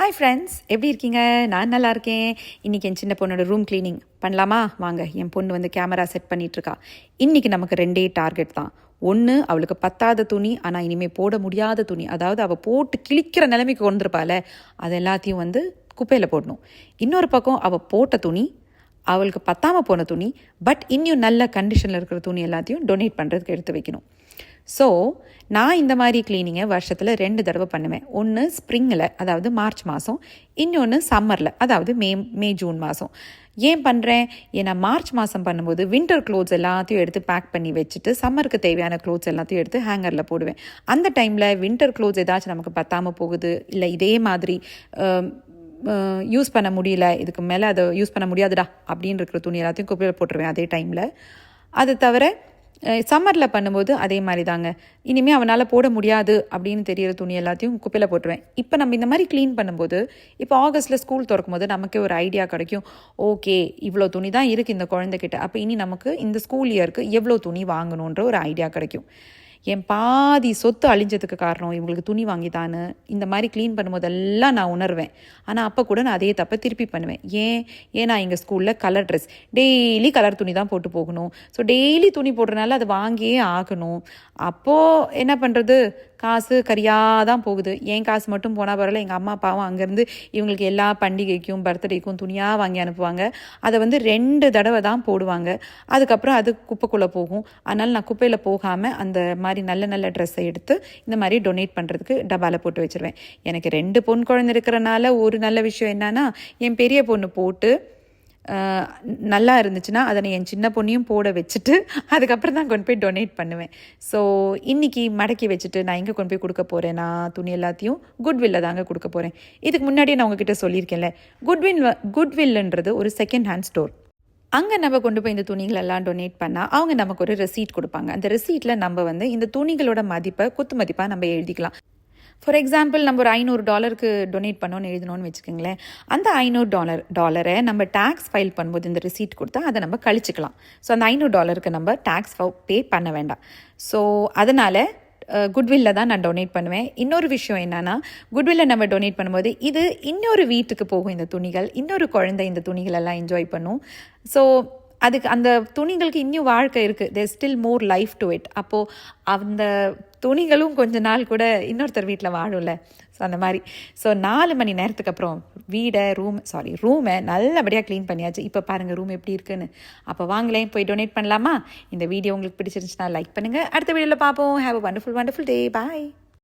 Hi friends, எப்படி இருக்கீங்க? நான் நல்லா இருக்கேன். இன்றைக்கி என் சின்ன பொண்ணோட ரூம் க்ளீனிங் பண்ணலாமா? வாங்க. என் பொண்ணு வந்து கேமரா செட் பண்ணிகிட்ருக்கா. இன்றைக்கி நமக்கு 2 டார்கெட் தான். ஒன்று, அவளுக்கு பத்தாத துணி, ஆனால் இனிமேல் போட முடியாத துணி, அதாவது அவள் போட்டு கிழிக்கிற நிலைமைக்கு கொண்டிருப்பாள், அது எல்லாத்தையும் வந்து குப்பையில் போடணும். இன்னொரு பக்கம் அவள் போட்ட துணி, அவளுக்கு பத்தாமல் போன துணி, பட் இன்னும் நல்ல கண்டிஷனில் இருக்கிற துணி எல்லாத்தையும் டொனேட் பண்ணுறதுக்கு எடுத்து வைக்கணும். ஸோ நான் இந்த மாதிரி க்ளீனிங்கை வருஷத்தில் 2 தடவை பண்ணுவேன். ஒன்று ஸ்ப்ரிங்கில், அதாவது மார்ச் மாதம், இன்னொன்று சம்மரில், அதாவது மே ஜூன் மாதம். ஏன் பண்ணுறேன்? ஏன்னா மார்ச் மாதம் பண்ணும்போது வின்டர் க்ளோத்ஸ் எல்லாத்தையும் எடுத்து பேக் பண்ணி வச்சுட்டு சம்மருக்கு தேவையான க்ளோத்ஸ் எல்லாத்தையும் எடுத்து ஹேங்கரில் போடுவேன். அந்த டைமில் வின்டர் க்ளோத்ஸ் ஏதாச்சும் நமக்கு பத்தாமல் போகுது, இல்லை இதே மாதிரி யூஸ் பண்ண முடியல, இதுக்கு மேலே அதை யூஸ் பண்ண முடியாதுடா அப்படின்னு இருக்கிற துணி எல்லாத்தையும் குப்பையில் போட்டுருவேன் அதே டைமில். அது தவிர சம்மரில் பண்ணும்போது அதே மாதிரி தாங்க. இனிமேல் அவனால் போட முடியாது அப்படின்னு தெரிகிற துணி எல்லாத்தையும் குப்பையில் போட்டுருவேன். இப்போ நம்ம இந்த மாதிரி க்ளீன் பண்ணும்போது, இப்போ ஆகஸ்ட்டில் ஸ்கூல் திறக்கும் போது நமக்கே ஒரு ஐடியா கிடைக்கும். ஓகே, இவ்வளோ துணி தான் இருக்குது இந்த குழந்தைகிட்ட, அப்போ இனி நமக்கு இந்த ஸ்கூல் இயருக்கு எவ்வளோ துணி வாங்கணுன்ற ஒரு ஐடியா கிடைக்கும். என் பாதி சொத்து அழிஞ்சதுக்கு காரணம் இவங்களுக்கு துணி வாங்கித்தான்னு இந்த மாதிரி க்ளீன் பண்ணும்போதெல்லாம் நான் உணர்வேன். ஆனால் அப்போ கூட நான் அதே தப்பை திருப்பி பண்ணுவேன். ஏன்னா எங்கள் ஸ்கூலில் கலர் ட்ரெஸ், டெய்லி கலர் துணி தான் போட்டு போகணும். ஸோ டெய்லி துணி போடுறதுனால அது வாங்கியே ஆகணும். அப்போது என்ன பண்ணுறது? காசு கரியாக தான் போகுது. என் காசு மட்டும் போனால் பரவாயில்ல, எங்கள் அம்மா அப்பாவும் அங்கேருந்து இவங்களுக்கு எல்லா பண்டிகைக்கும் பர்த்டேக்கும் துணியாக வாங்கி அனுப்புவாங்க. அதை வந்து 2 தடவை தான் போடுவாங்க. அதுக்கப்புறம் அது குப்பைக்குள்ளே போகும். அதனால் நான் குப்பையில் போகாமல் அந்த மாதிரி நல்ல நல்ல ட்ரெஸ்ஸை எடுத்து இந்த மாதிரி டொனேட் பண்ணுறதுக்கு டப்பாவில் போட்டு வச்சுருவேன். எனக்கு 2 பொன் குழந்தை இருக்கிறனால ஒரு நல்ல விஷயம் என்னன்னா, என் பெரிய பொண்ணு போட்டு நல்லா இருந்துச்சுன்னா அதை நான் என் சின்ன பொண்ணையும் போட வச்சுட்டு அதுக்கப்புறம் தான் கொண்டு போய் டொனேட் பண்ணுவேன். ஸோ இன்றைக்கி மடக்கி வச்சுட்டு நான் எங்கே கொண்டு போய் கொடுக்க போகிறேன்? நான் துணி எல்லாத்தையும் குட்வில்ல தாங்க கொடுக்க போகிறேன். இதுக்கு முன்னாடியே நான் உங்ககிட்ட சொல்லியிருக்கேன்ல, குட்வில்ன்றது ஒரு செகண்ட் ஹேண்ட் ஸ்டோர். அங்கே நம்ம கொண்டு போய் இந்த துணிகளெல்லாம் டொனேட் பண்ணால் அவங்க நமக்கு ஒரு ரெசீட் கொடுப்பாங்க. அந்த ரெசீட்டில் நம்ம வந்து இந்த துணிகளோட மதிப்பை குத்து மதிப்பாக நம்ம எழுதிக்கலாம். ஃபார் எக்ஸாம்பிள், நம்ம ஒரு $500 டொனேட் பண்ணோன்னு எழுதணும்னு வச்சுக்கோங்களேன். அந்த $500 நம்ம டேக்ஸ் ஃபைல் பண்ணும்போது இந்த ரிசீட் கொடுத்தா அதை நம்ம கழிச்சிக்கலாம். ஸோ அந்த $500 நம்ம டேக்ஸ் பே பண்ண வேண்டாம். ஸோ அதனால் குட்வில்ல தான் நான் டொனேட் பண்ணுவேன். இன்னொரு விஷயம் என்னென்னா, குட்வில்ல நம்ம டொனேட் பண்ணும்போது இது இன்னொரு வீட்டுக்கு போகும். இந்த துணிகள் இன்னொரு குழந்தை இந்த துணிகளெல்லாம் என்ஜாய் பண்ணும். ஸோ அதுக்கு அந்த துணிகளுக்கு இன்னும் வாழ்க்கை இருக்குது. There still more life to it. அப்போது அந்த துணிகளும் கொஞ்ச நாள் கூட இன்னொருத்தர் வீட்டில் வாழும்ல. ஸோ அந்த மாதிரி. ஸோ 4 மணி நேரத்துக்கு அப்புறம் ரூமை நல்லபடியாக க்ளீன் பண்ணியாச்சு. இப்போ பாருங்கள் ரூம் எப்படி இருக்குன்னு. அப்போ வாங்கலேன் போய் டொனேட் பண்ணலாமா? இந்த வீடியோ உங்களுக்கு பிடிச்சிருந்துச்சுன்னா லைக் பண்ணுங்கள். அடுத்த வீடியோவில் பார்ப்போம். Have a wonderful day. Bye.